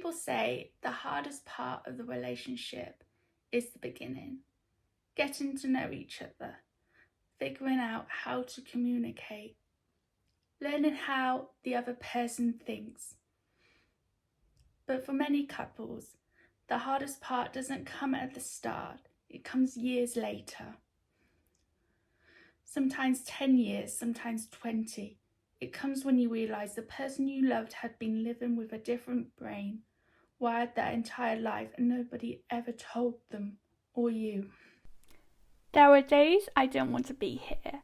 People say the hardest part of the relationship is the beginning, getting to know each other, figuring out how to communicate, learning how the other person thinks. But for many couples, the hardest part doesn't come at the start, it comes years later. Sometimes 10 years, sometimes 20. It comes when you realise the person you loved had been living with a different brain, wired their entire life, and nobody ever told them or you. There were days I didn't want to be here,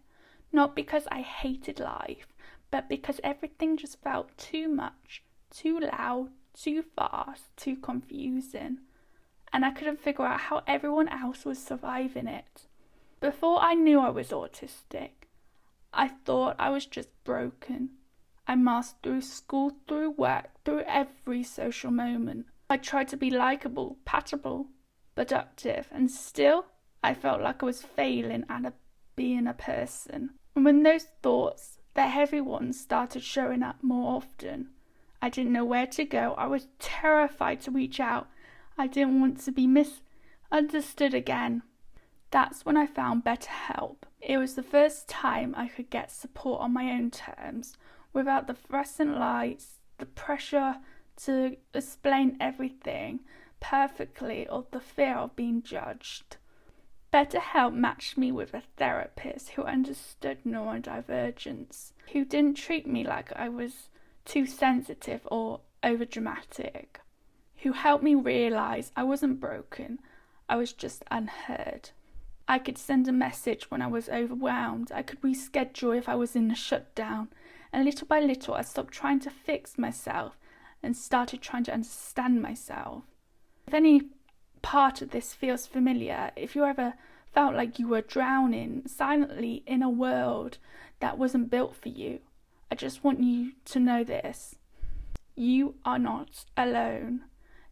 not because I hated life, but because everything just felt too much, too loud, too fast, too confusing, and I couldn't figure out how everyone else was surviving it. Before I knew I was autistic, I thought I was just broken. I masked through school, through work, through every social moment. I tried to be likeable, patable, productive, and still I felt like I was failing at being a person. And when those thoughts, the heavy ones, started showing up more often, I didn't know where to go. I was terrified to reach out. I didn't want to be misunderstood again. That's when I found BetterHelp. It was the first time I could get support on my own terms, without the fluorescent lights, the pressure to explain everything perfectly, or the fear of being judged. BetterHelp matched me with a therapist who understood neurodivergence, who didn't treat me like I was too sensitive or overdramatic, who helped me realise I wasn't broken, I was just unheard. I could send a message when I was overwhelmed, I could reschedule if I was in a shutdown, and little by little I stopped trying to fix myself and started trying to understand myself. If any part of this feels familiar, if you ever felt like you were drowning silently in a world that wasn't built for you, I just want you to know this. You are not alone.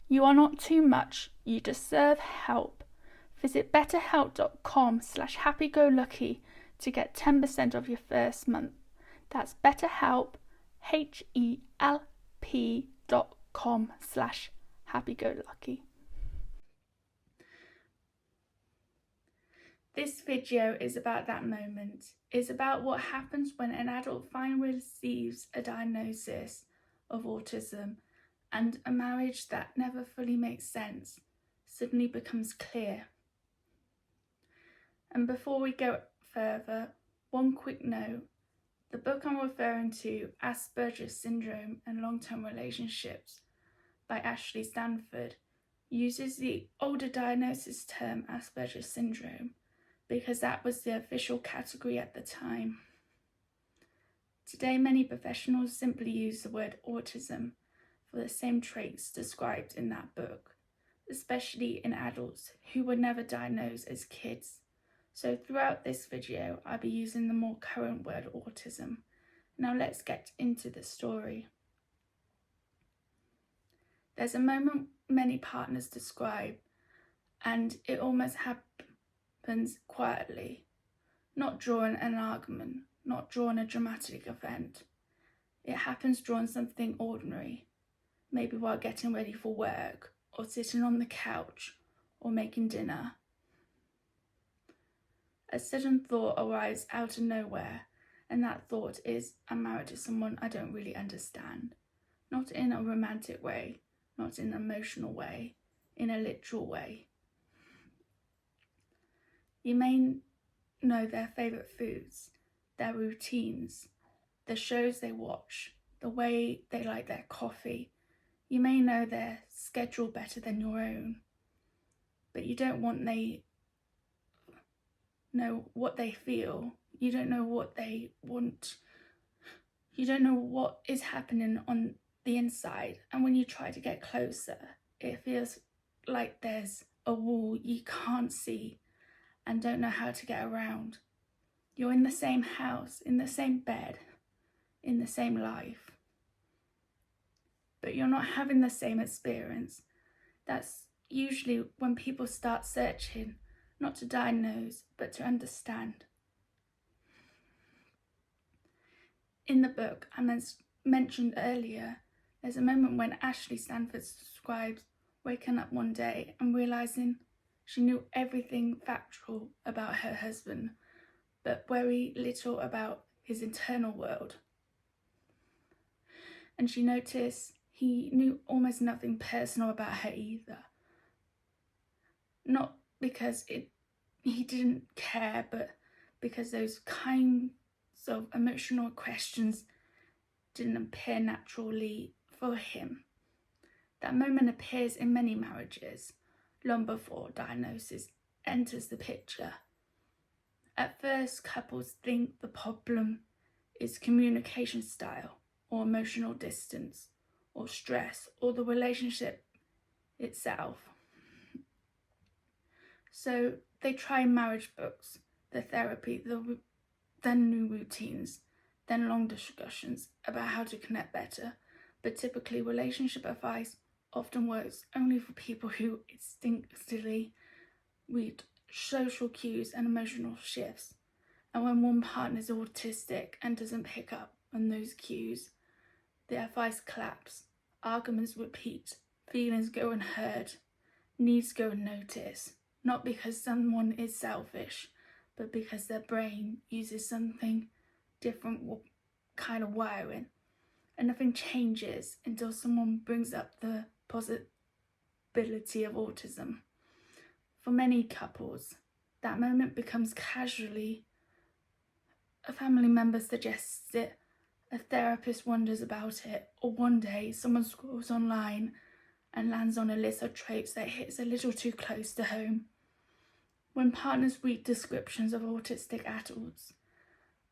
You are not too much. You deserve help. Visit betterhelp.com/happygolucky to get 10% off your first month. That's BetterHelp, HELP.com/happygolucky. This video is about that moment. It's about what happens when an adult finally receives a diagnosis of autism and a marriage that never fully makes sense suddenly becomes clear. And before we go further, one quick note. The book I'm referring to, Asperger Syndrome and Long-Term Relationships by Stanford, uses the older diagnosis term Asperger Syndrome because that was the official category at the time. Today, many professionals simply use the word autism for the same traits described in that book, especially in adults who were never diagnosed as kids. So throughout this video, I'll be using the more current word autism. Now let's get into the story. There's a moment many partners describe, and it almost happens quietly, not during an argument, not during a dramatic event. It happens during something ordinary, maybe while getting ready for work, or sitting on the couch, or making dinner. A sudden thought arrives out of nowhere, and that thought is, I'm married to someone I don't really understand. Not in a romantic way, not in an emotional way, in a literal way. You may know their favourite foods, their routines, the shows they watch, the way they like their coffee. You may know their schedule better than your own, but you don't want they know what they feel. You don't know what they want. You don't know what is happening on the inside. And when you try to get closer, it feels like there's a wall you can't see and don't know how to get around. You're in the same house, in the same bed, in the same life, but you're not having the same experience. That's usually when people start searching, not to diagnose, but to understand. In the book I mentioned earlier, There's a moment when Ashley Stanford describes waking up one day and realising she knew everything factual about her husband, but very little about his internal world. And she noticed he knew almost nothing personal about her either. Not because he didn't care, but because those kinds of emotional questions didn't appear naturally for him. That moment appears in many marriages, long before diagnosis enters the picture. At first, couples think the problem is communication style, or emotional distance, or stress, or the relationship itself. So they try marriage books, the therapy, then new routines, then long discussions about how to connect better. But typically, relationship advice often works only for people who instinctively read social cues and emotional shifts. And when one partner is autistic and doesn't pick up on those cues, the advice collapses, arguments repeat, feelings go unheard, needs go unnoticed, not because someone is selfish, but because their brain uses something different kind of wiring. And nothing changes until someone brings up the possibility of autism. For many couples, that moment becomes casually. A family member suggests it, a therapist wonders about it, or one day someone scrolls online and lands on a list of traits that hits a little too close to home. When partners read descriptions of autistic adults,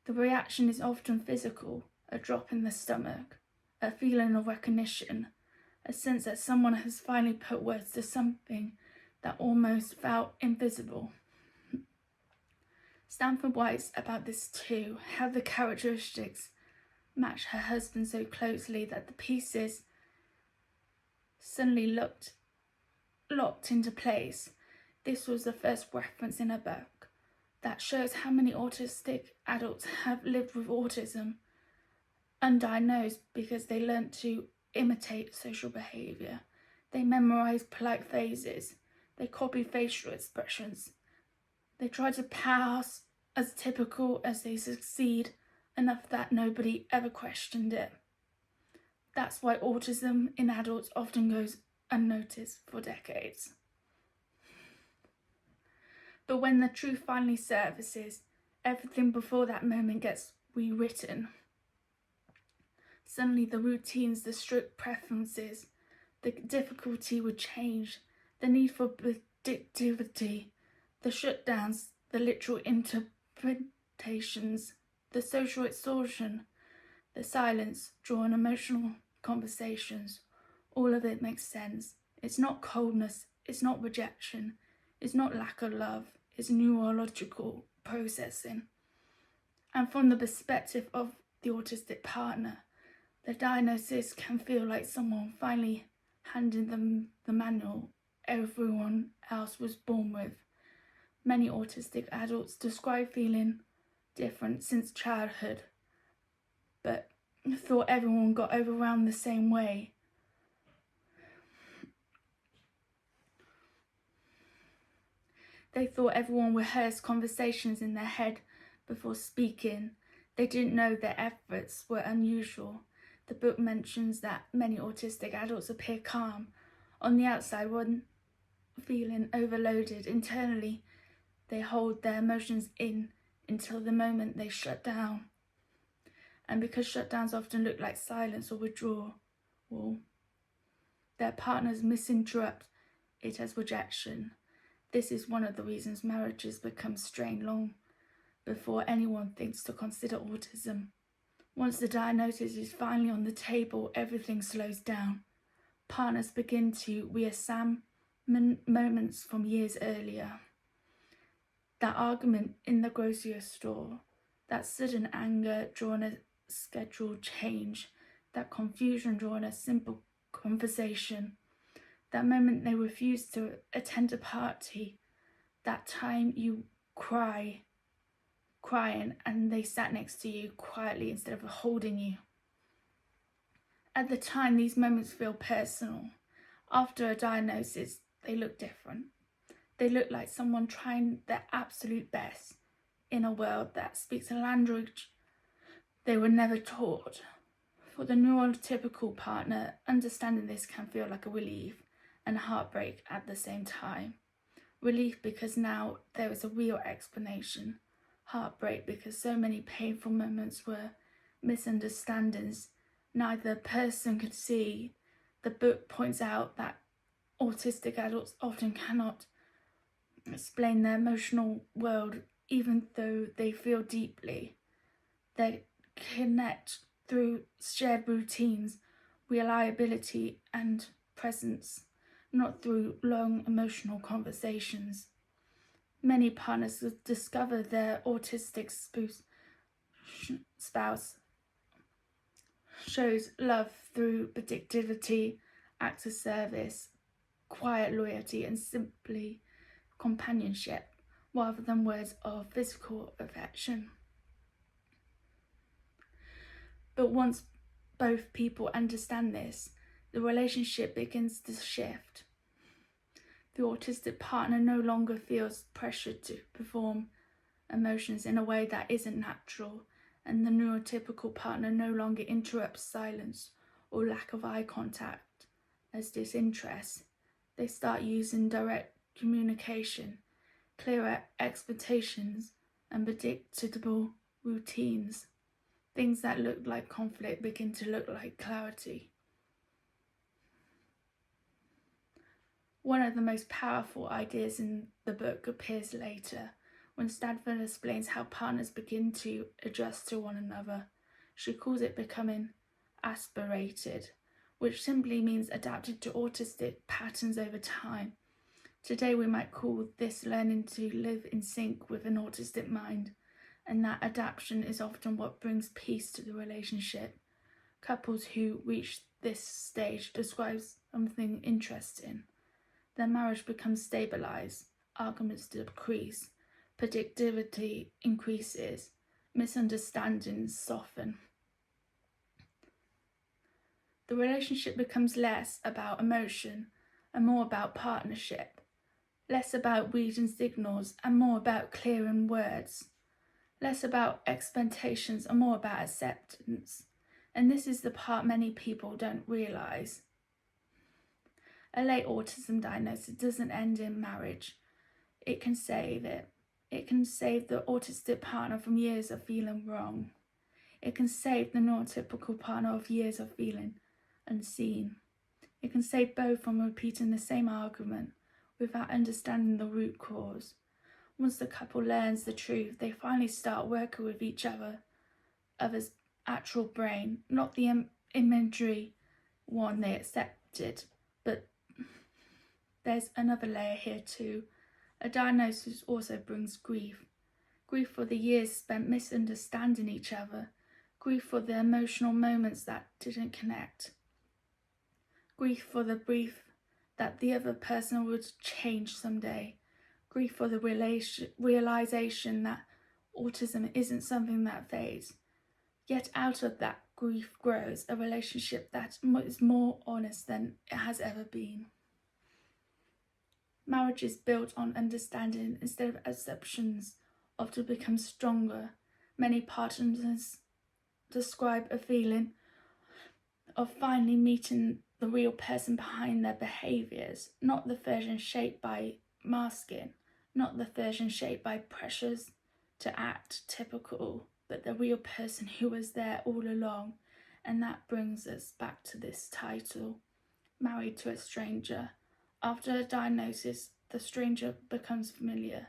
the reaction is often physical, a drop in the stomach, a feeling of recognition, a sense that someone has finally put words to something that almost felt invisible. Stanford writes about this too, how the characteristics match her husband so closely that the pieces suddenly locked into place. This was the first reference in her book that shows how many autistic adults have lived with autism undiagnosed because they learned to imitate social behaviour. They memorize polite phrases. They copy facial expressions. They try to pass as typical as they succeed enough that nobody ever questioned it. That's why autism in adults often goes unnoticed for decades. But when the truth finally surfaces, everything before that moment gets rewritten. Suddenly the routines, the strict preferences, the difficulty would change, the need for predictivity, the shutdowns, the literal interpretations, the social exhaustion, the silence, drawn emotional conversations, all of it makes sense. It's not coldness, it's not rejection, it's not lack of love, it's neurological processing. And from the perspective of the autistic partner, the diagnosis can feel like someone finally handing them the manual everyone else was born with. Many autistic adults describe feeling different since childhood, but thought everyone got overwhelmed the same way. They thought everyone rehearsed conversations in their head before speaking. They didn't know their efforts were unusual. The book mentions that many autistic adults appear calm on the outside when feeling overloaded. Internally, they hold their emotions in until the moment they shut down. And because shutdowns often look like silence or withdrawal, their partners misinterpret it as rejection. This is one of the reasons marriages become strained long before anyone thinks to consider autism. Once the diagnosis is finally on the table, everything slows down. Partners begin to reexamine moments from years earlier. That argument in the grocery store, that sudden anger during a scheduled change, that confusion during a simple conversation, that moment they refuse to attend a party, that time you crying and they sat next to you quietly instead of holding you. At the time, these moments feel personal. After a diagnosis, they look different. They look like someone trying their absolute best in a world that speaks a language they were never taught. For the neurotypical partner, understanding this can feel like a relief and heartbreak at the same time. Relief because now there is a real explanation. Heartbreak because so many painful moments were misunderstandings neither person could see. The book points out that autistic adults often cannot explain their emotional world even though they feel deeply. They connect through shared routines, reliability and presence, not through long emotional conversations. Many partners discover their autistic spouse shows love through predictivity, acts of service, quiet loyalty and simply companionship, rather than words of physical affection. But once both people understand this, the relationship begins to shift. The autistic partner no longer feels pressured to perform emotions in a way that isn't natural, and the neurotypical partner no longer interrupts silence or lack of eye contact as disinterest. They start using direct communication, clearer expectations, and predictable routines. Things that look like conflict begin to look like clarity. One of the most powerful ideas in the book appears later, when Stanford explains how partners begin to adjust to one another. She calls it becoming aspirated, which simply means adapted to autistic patterns over time. Today we might call this learning to live in sync with an autistic mind, and that adaptation is often what brings peace to the relationship. Couples who reach this stage describe something interesting. Their marriage becomes stabilized, arguments decrease, predictability increases, misunderstandings soften. The relationship becomes less about emotion and more about partnership, less about reading signals and more about clearing words, less about expectations and more about acceptance. And this is the part many people don't realise. A late autism diagnosis doesn't end in marriage. It can save it. It can save the autistic partner from years of feeling wrong. It can save the neurotypical partner of years of feeling unseen. It can save both from repeating the same argument without understanding the root cause. Once the couple learns the truth, they finally start working with each other's actual brain, not the imagery one they accepted. But there's another layer here too. A diagnosis also brings grief. Grief for the years spent misunderstanding each other. Grief for the emotional moments that didn't connect. Grief for the belief that the other person would change someday. Grief for the realization that autism isn't something that fades. Yet out of that grief grows a relationship that is more honest than it has ever been. Marriage is built on understanding instead of assumptions, often becomes stronger. Many partners describe a feeling of finally meeting the real person behind their behaviours, not the version shaped by masking, not the version shaped by pressures to act typical, but the real person who was there all along. And that brings us back to this title, Married to a Stranger. After a diagnosis, the stranger becomes familiar.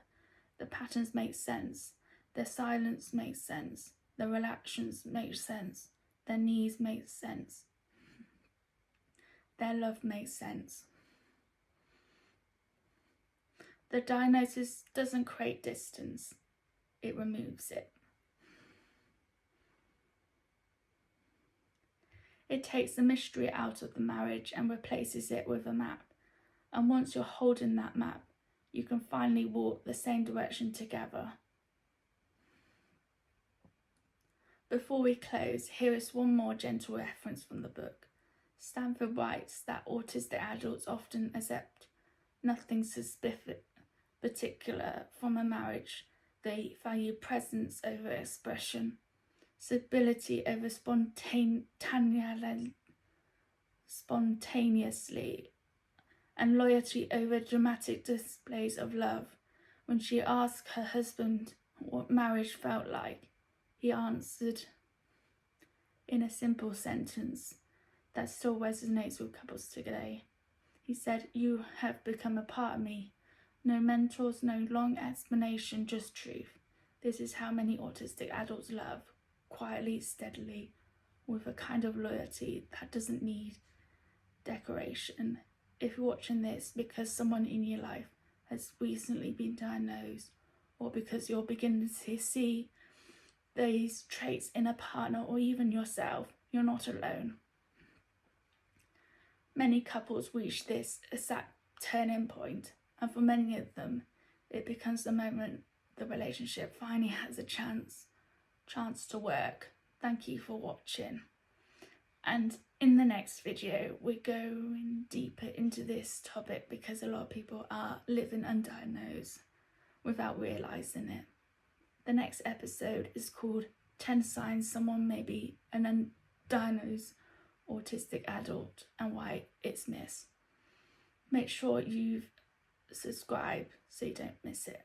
The patterns make sense. Their silence makes sense. Their reactions make sense. Their needs make sense. Their love makes sense. The diagnosis doesn't create distance. It removes it. It takes the mystery out of the marriage and replaces it with a map. And once you're holding that map, you can finally walk the same direction together. Before we close, here is one more gentle reference from the book. Stanford writes that autistic adults often accept nothing particular from a marriage. They value presence over expression, stability over spontaneously, and loyalty over dramatic displays of love. When she asked her husband what marriage felt like, he answered in a simple sentence that still resonates with couples today. He said, "You have become a part of me. No mentors, no long explanation, just truth. This is how many autistic adults love, quietly, steadily, with a kind of loyalty that doesn't need decoration." If you're watching this because someone in your life has recently been diagnosed, or because you're beginning to see these traits in a partner or even yourself, you're not alone. Many couples reach this exact turning point, and for many of them, it becomes the moment the relationship finally has a chance to work. Thank you for watching. And in the next video, we're going deeper into this topic because a lot of people are living undiagnosed without realising it. The next episode is called 10 Signs Someone May Be an Undiagnosed Autistic Adult and Why It's Missed. Make sure you subscribe so you don't miss it.